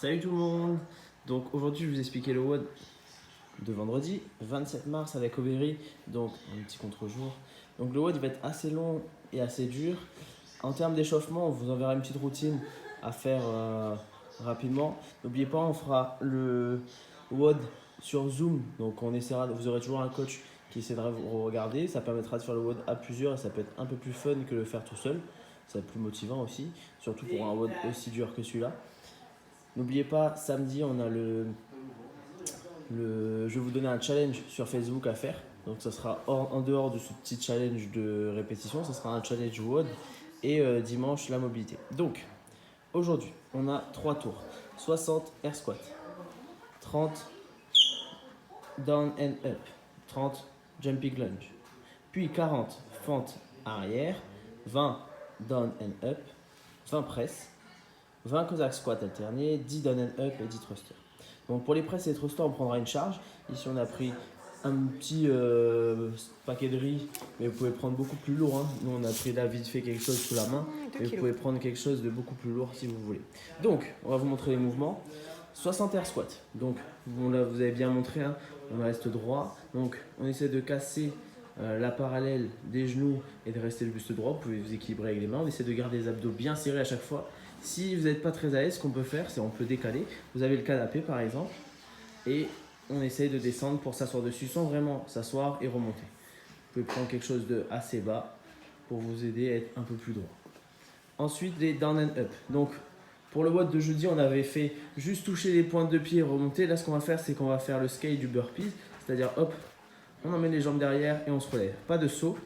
Salut tout le monde. Donc aujourd'hui je vais vous expliquer le WOD de vendredi 27 mars avec Oberry, donc un petit contre-jour. Donc le WOD il va être assez long et assez dur. En termes d'échauffement, on vous enverra une petite routine à faire rapidement. N'oubliez pas, on fera le WOD sur Zoom, donc on essaiera, vous aurez toujours un coach qui essaiera de vous regarder. Ça permettra de faire le WOD à plusieurs et ça peut être un peu plus fun que le faire tout seul. Ça va être plus motivant aussi, surtout pour un WOD aussi dur que celui-là. N'oubliez pas, samedi, on a je vais vous donner un challenge sur Facebook à faire. Donc, ça sera en dehors de ce petit challenge de répétition, ça sera un challenge WOD. Et dimanche, la mobilité. Donc, aujourd'hui, on a 3 tours 60 air squat, 30 down and up, 30 jumping lunge, puis 40 fente arrière, 20 down and up, 20 press, 20 Cossack squat alternés, 10 down and up et 10 thrusters. Donc pour les presses et les thrusters, on prendra une charge. Ici, on a pris un petit paquet de riz, mais vous pouvez prendre beaucoup plus lourd. Hein. Nous, on a pris là vite fait quelque chose sous la main, mais vous pouvez prendre quelque chose de beaucoup plus lourd si vous voulez. Donc, on va vous montrer les mouvements. 60 air squat. Donc, bon, là, vous avez bien montré, hein, on reste droit. Donc, on essaie de casser la parallèle des genoux et de rester le buste droit. Vous pouvez vous équilibrer avec les mains. On essaie de garder les abdos bien serrés à chaque fois. Si vous n'êtes pas très à l'aise, ce qu'on peut faire, c'est on peut décaler. Vous avez le canapé par exemple et on essaye de descendre pour s'asseoir dessus sans vraiment s'asseoir et remonter. Vous pouvez prendre quelque chose de assez bas pour vous aider à être un peu plus droit. Ensuite, les down and up. Donc, pour le WOD de jeudi, on avait fait juste toucher les pointes de pied et remonter. Là, ce qu'on va faire, c'est qu'on va faire le scale du burpees. C'est-à-dire, hop, on emmène les jambes derrière et on se relève. Pas de saut,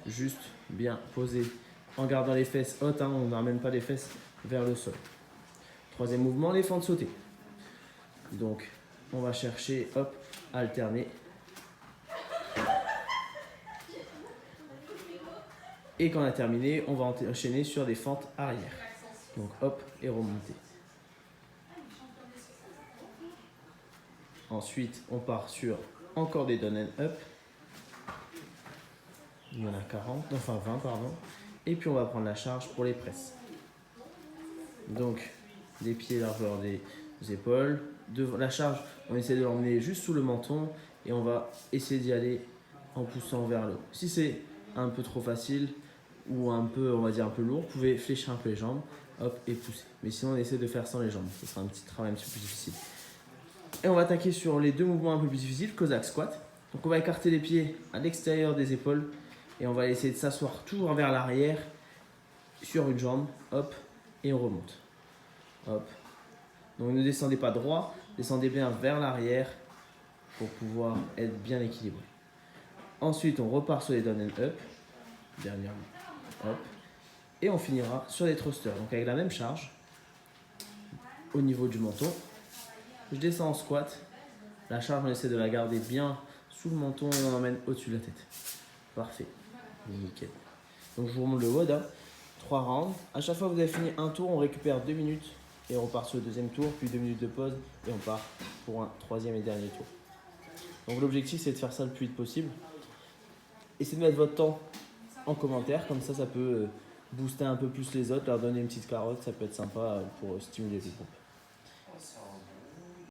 juste bien posé en gardant les fesses hautes. Hein, on n'emmène pas les fesses vers le sol. Troisième mouvement, les fentes sautées. Donc, on va chercher, hop, alterner. Et quand on a terminé, on va enchaîner sur des fentes arrière. Donc, hop, et remonter. Ensuite, on part sur encore des down and up. Il y en a 40, enfin 20, pardon. Et puis, on va prendre la charge pour les presses. Donc, des pieds largeur des épaules. La charge, on essaie de l'emmener juste sous le menton et on va essayer d'y aller en poussant vers le haut. Si c'est un peu trop facile ou un peu, on va dire un peu lourd, vous pouvez fléchir un peu les jambes, hop, et pousser. Mais sinon, on essaie de faire sans les jambes. Ce sera un petit travail un petit peu plus difficile. Et on va attaquer sur les deux mouvements un peu plus difficiles, Cossack squat. Donc, on va écarter les pieds à l'extérieur des épaules et on va essayer de s'asseoir toujours vers l'arrière sur une jambe, hop, et on remonte. Hop. Donc ne descendez pas droit, descendez bien vers l'arrière pour pouvoir être bien équilibré. Ensuite, on repart sur les down and up. Dernièrement. Hop. Et on finira sur les thrusters. Donc avec la même charge au niveau du menton. Je descends en squat. La charge, on essaie de la garder bien sous le menton et on emmène au-dessus de la tête. Parfait. Nickel. Donc je vous remonte le WOD. Hein. 3 rounds. À chaque fois que vous avez fini un tour, on récupère 2 minutes. Et on repart sur le deuxième tour, puis 2 minutes de pause et on part pour un troisième et dernier tour. Donc l'objectif c'est de faire ça le plus vite possible. Essayez de mettre votre temps en commentaire, comme ça ça peut booster un peu plus les autres, leur donner une petite carotte, ça peut être sympa pour stimuler le groupe.